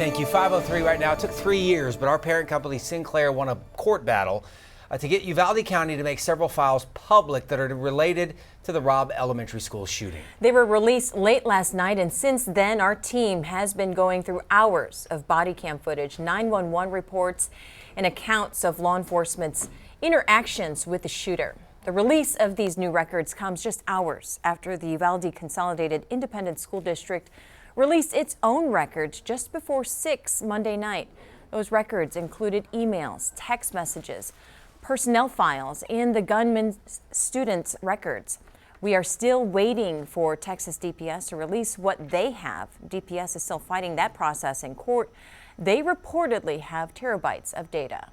Thank you. 5:03 right now. It took 3 years, but our parent company Sinclair won a court battle to get Uvalde County to make several files public that are related to the Robb Elementary School shooting. They were released late last night, and since then our team has been going through hours of body cam footage, 911 reports, and accounts of law enforcement's interactions with the shooter. The release of these new records comes just hours after the Uvalde Consolidated Independent School District released its own records just before 6 Monday night. Those records included emails, text messages, personnel files, and the gunman's students' records. We are still waiting for Texas DPS to release what they have. DPS is still fighting that process in court. They reportedly have terabytes of data.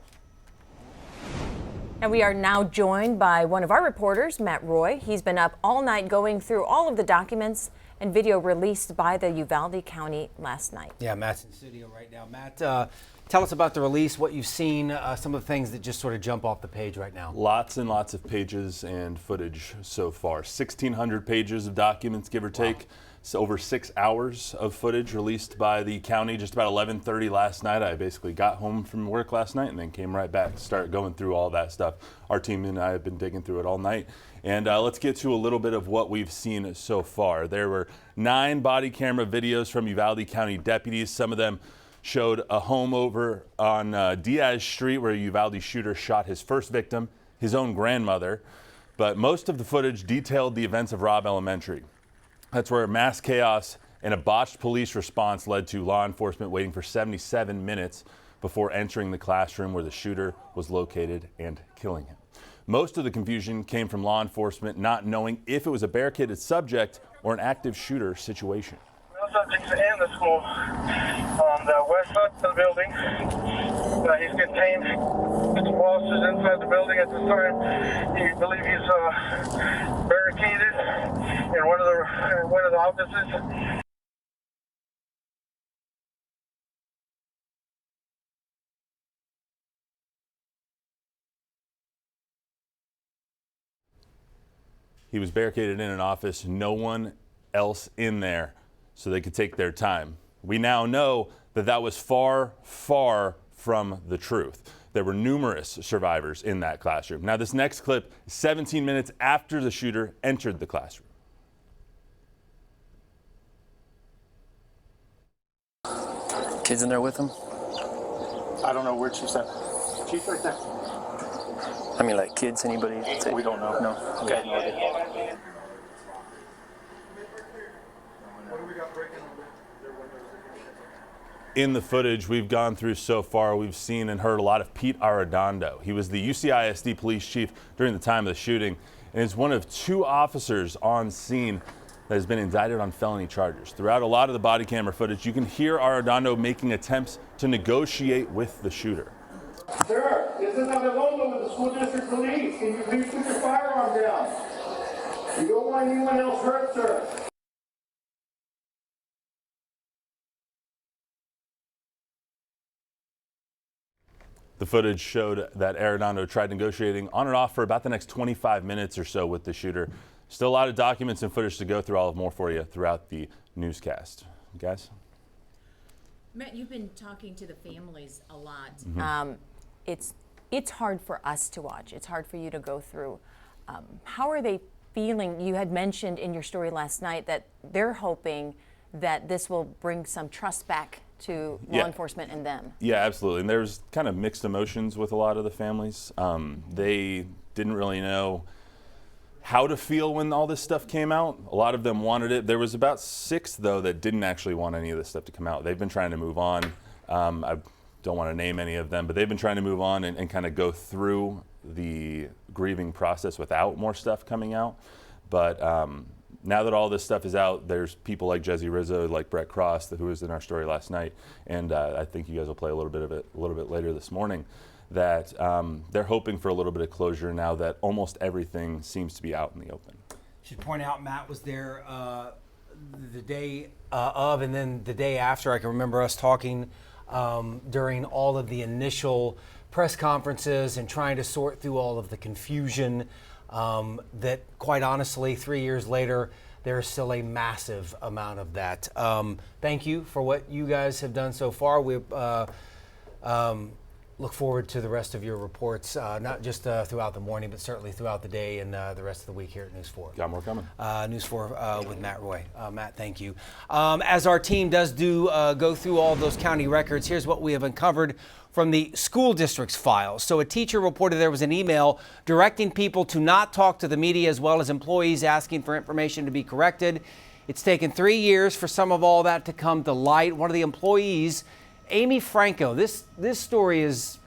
And we are now joined by one of our reporters, Matt Roy. He's been up all night going through all of the documents and video released by the Uvalde County last night. Yeah, Matt's in the studio right now. Matt, tell us about the release, what you've seen, some of the things that just sort of jump off the page right now. Lots and lots of pages and footage so far. 1,600 pages of documents, give or take. Wow. So over 6 hours of footage released by the county just about 11:30 last night. I basically got home from work last night and then came right back to start going through all that stuff. Our team and I have been digging through it all night. And let's get to a little bit of what we've seen so far. There were 9 body camera videos from Uvalde County deputies. Some of them showed a home over on Diaz Street where a Uvalde shooter shot his first victim, his own grandmother. But most of the footage detailed the events of Robb Elementary. That's where mass chaos and a botched police response led to law enforcement waiting for 77 minutes before entering the classroom where the shooter was located and killing him. Most of the confusion came from law enforcement not knowing if it was a barricaded subject or an active shooter situation. No subjects in the school on the west side of the building. He's contained 6 officers inside the building at this time. We believe he's barricaded in one of the offices. He was barricaded in an office, no one else in there, so they could take their time. We now know that that was far, far from the truth. There were numerous survivors in that classroom. Now this next clip is 17 minutes after the shooter entered the classroom. Kids in there with him? I don't know where Chief's at. Chief's right there. I mean, like kids, anybody? We don't know. No? Okay. In the footage we've gone through so far, we've seen and heard a lot of Pete Arredondo. He was the UCISD police chief during the time of the shooting and is one of 2 officers on scene that has been indicted on felony charges. Throughout a lot of the body camera footage, you can hear Arredondo making attempts to negotiate with the shooter. Sir, this is not a logo with the school district police. Can you please put your firearm down? You don't want anyone else hurt, sir. The footage showed that Arredondo tried negotiating on and off for about the next 25 minutes or so with the shooter. Still a lot of documents and footage to go through. I'll have more for you throughout the newscast. Guys? Matt, you've been talking to the families a lot. Mm-hmm. It's hard for us to watch. It's hard for you to go through. How are they feeling? You had mentioned in your story last night that they're hoping that this will bring some trust back to law enforcement and them. Yeah, absolutely. And there's kind of mixed emotions with a lot of the families. They didn't really know how to feel when all this stuff came out. A lot of them wanted it. There was about 6, though, that didn't actually want any of this stuff to come out. They've been trying to move on. I don't want to name any of them, but they've been trying to move on and kind of go through the grieving process without more stuff coming out. But now that all this stuff is out, there's people like Jesse Rizzo, like Brett Cross, who was in our story last night, and I think you guys will play a little bit of it a little bit later this morning, that they're hoping for a little bit of closure now that almost everything seems to be out in the open. Should point out Matt was there the day of and then the day after. I can remember us talking during all of the initial press conferences and trying to sort through all of the confusion that, quite honestly, 3 years later, there is still a massive amount of that. Thank you for what you guys have done so far. We look forward to the rest of your reports, not just throughout the morning, but certainly throughout the day and the rest of the week here at News 4. Got more coming. News 4 with Matt Roy. Matt, thank you. As our team does go through all of those county records, here's what we have uncovered from the school district's files. So a teacher reported there was an email directing people to not talk to the media, as well as employees asking for information to be corrected. It's taken 3 years for some of all that to come to light. One of the employees, Amy Franco, this story is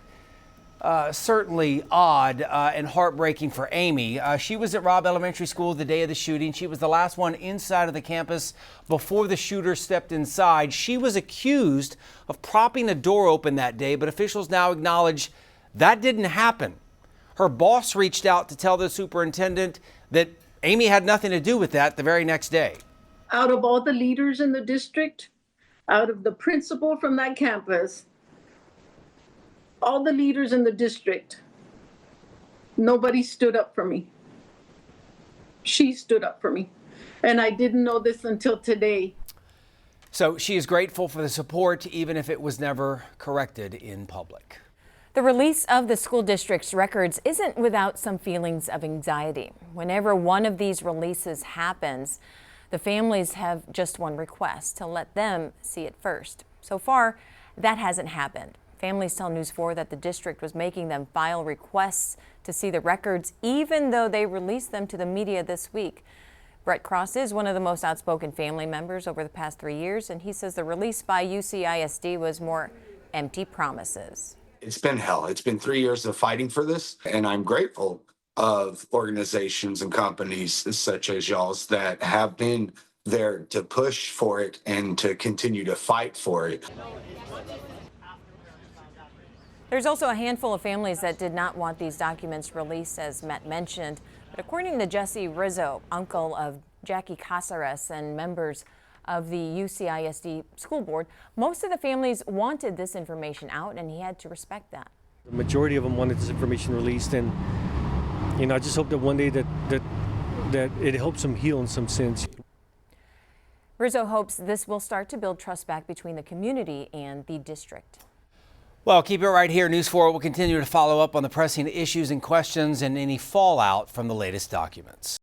certainly odd and heartbreaking for Amy. She was at Robb Elementary School the day of the shooting. She was the last one inside of the campus before the shooter stepped inside. She was accused of propping a door open that day, but officials now acknowledge that didn't happen. Her boss reached out to tell the superintendent that Amy had nothing to do with that the very next day. Out of all the leaders in the district, out of the principal from that campus, all the leaders in the district, nobody stood up for me. She stood up for me. And I didn't know this until today. So she is grateful for the support, even if it was never corrected in public. The release of the school district's records isn't without some feelings of anxiety. Whenever one of these releases happens, the families have just one request: to let them see it first. So far, that hasn't happened. Families tell News 4 that the district was making them file requests to see the records, even though they released them to the media this week. Brett Cross is one of the most outspoken family members over the past 3 years, and he says the release by UCISD was more empty promises. It's been hell. It's been 3 years of fighting for this, and I'm grateful of organizations and companies such as y'all's that have been there to push for it and to continue to fight for it. There's also a handful of families that did not want these documents released, as Matt mentioned. But according to Jesse Rizzo, uncle of Jackie Casares and members of the UCISD school board, most of the families wanted this information out, and he had to respect that. The majority of them wanted this information released, and I just hope that one day that it helps them heal in some sense. Rizzo hopes this will start to build trust back between the community and the district. Well, keep it right here. News 4 will continue to follow up on the pressing issues and questions and any fallout from the latest documents.